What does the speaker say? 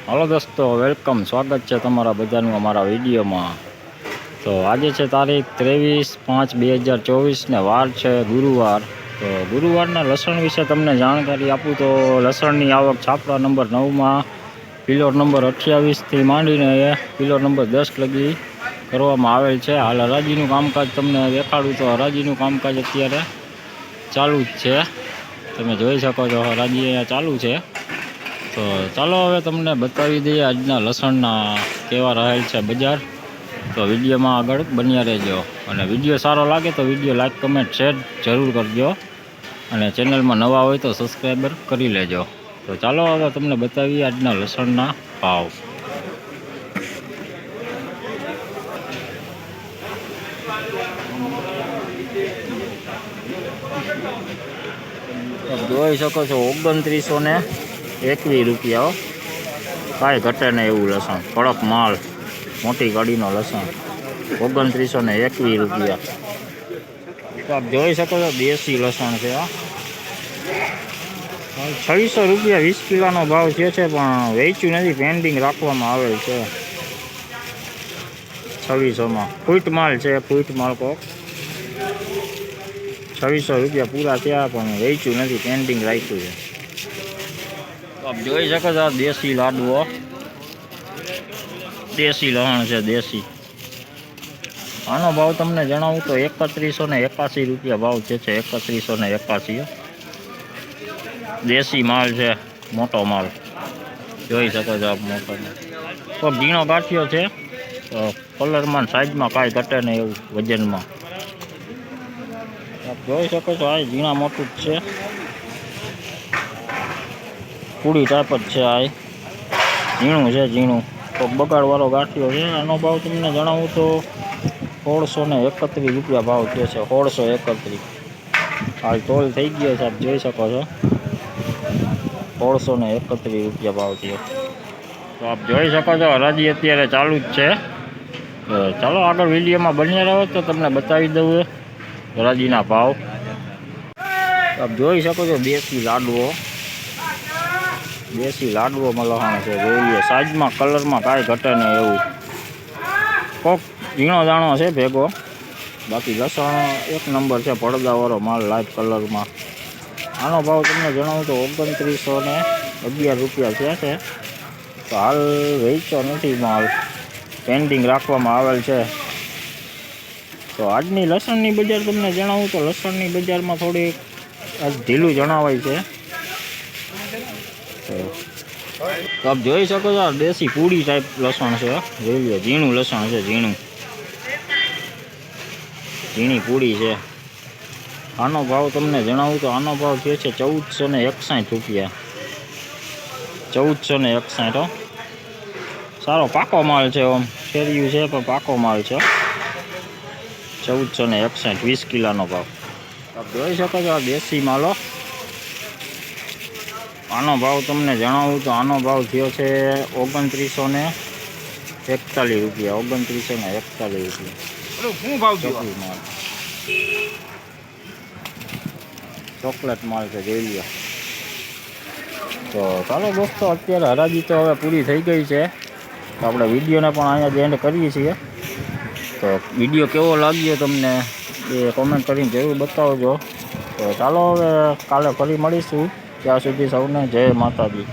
Hello दोस्तों, welcome. स्वागत है तमारा बधानु अमारा विडियो में। तो आज है तारीख 23/5/2024 ने वार है गुरुवार। तो गुरुवार लसण विषे तमने जानकारी आपू तो लसण की आवक छापरा नंबर 9 में पिलर नंबर 28 थी मांडीने पिलर नंबर 10 लगी करवामां आवेल छे। हाल हराजीनुं कामकाज तमने देखाडुं तो हराजीनुं कामकाज अत्यारे चालू ज छे। तमे जोई शको छो हराजी अहींया चालू है। तो चलो हवे तमने बतावी दईए आजना लसणना केवा रहेल छे बजार। तो विडियो में आगळ बन्या रहेजो अने विडियो सारो लागे तो विडियो लाइक कमेंट शेर जरूर करजो अने चेनल में नवा होय तो सब्सक्राइबर करी लेजो। तो चलो हवे तमने बतावीए आजना लसणना भाव। જોઈ શકો છો 2921 રૂપિયા। કાંઈ ઘટે નહીં એવું લસણ, કડક માલ, મોટી ગાડીનો લસણ 2921 રૂપિયા। તો આપ જોઈ શકો છો દેશી લસણ છે। 600 રૂપિયા 20 કિલોનો ભાવ છે પણ વેચ્યું નથી, પેન્ડિંગ રાખવામાં આવેલ છે 2600માં। ફૂટ માલ છે, ફૂટ માલ કોક 2600 રૂપિયા पूरा થયા પણ વેચ્યું નથી, પેન્ડિંગ રાખ્યું છે। તો આપ જોઈ શકો છો દેશી લાડવો, देशी लहण है देशी। आनो भाव तमने जणावुं तो 3181 रुपया भाव है। 3181 देशी माल है, मोटो माल जोई सको छो आप। मोटो तो झीणो गाठियो है, तो कलर में साइज में काई घटे नहीं एवं वजन में आप जोई सको छो। आ झीणा मोटू है, पूरी टाइप है। आ झीणू है, झीणू तो बगाड़वाळो गाठियो है। आनो भाव तमने जणावुं तो 1631 रुपया भाव थयो छे। 1631 हाल तोल थई गयो छे, आप जोई शको छो 1631 रुपया भाव थयो। तो आप जोई शको छो हराजी अत्यारे चालू ज छे। तो चलो आगळ विडियो में बन्या रहो तो तमने बतावी दऊं हराजीना भाव। तो आप जोई शको छो देशी लाडवो, देशी लाडवो मलहाण है। जोईए साइज में कलर में काई घटे नहीं एवं कोक झीणो दाणो है भेगो। बाकी लसण एक नंबर है, पड़दावाळो माल लाइट कलर में। आनो भाव तमने जणावुं तो 2911 रुपया है। तो हाल वेचो नहीं माल, पेन्डिंग राखवामां आवेल छे। तो आजनी लसणनी बजार तमने जणावुं तो लसणनी बजार में थोड़ी आज ढीलू जणावाय छे। तो आप जोई सको छो देशी पूड़ी टाइप लसण है। जोई लो झीणू लसण है, झीणू झीणी पूड़ी है। आनो भाव तमने जणावुं तो आनो भाव थयो छे 1461 रुपया। 1461 सारो पाको माल है। ओम शेरिયું है पर पाको माल है। 1461 20 किलोनो भाव। आप जोई सको छो देशी मालो। आनो भाव तमने जणावुं तो आनो भाव थयो छे 2941 रुपया। 2941 रुपया चॉकलेट माल से जोई लो। तो चलो दोस्तों अत्यारे हराजी तो हवे पूरी थई गई है। तो आपणे विडियो ने पण अहींया ज एंड करीए छीए। तो विडियो केवो लाग्यो तमने ए कमेंट करीने जरूर बतावजो। तो चलो हवे काले फरी मळीशुं, त्यां सुधी सौने जय माताजी।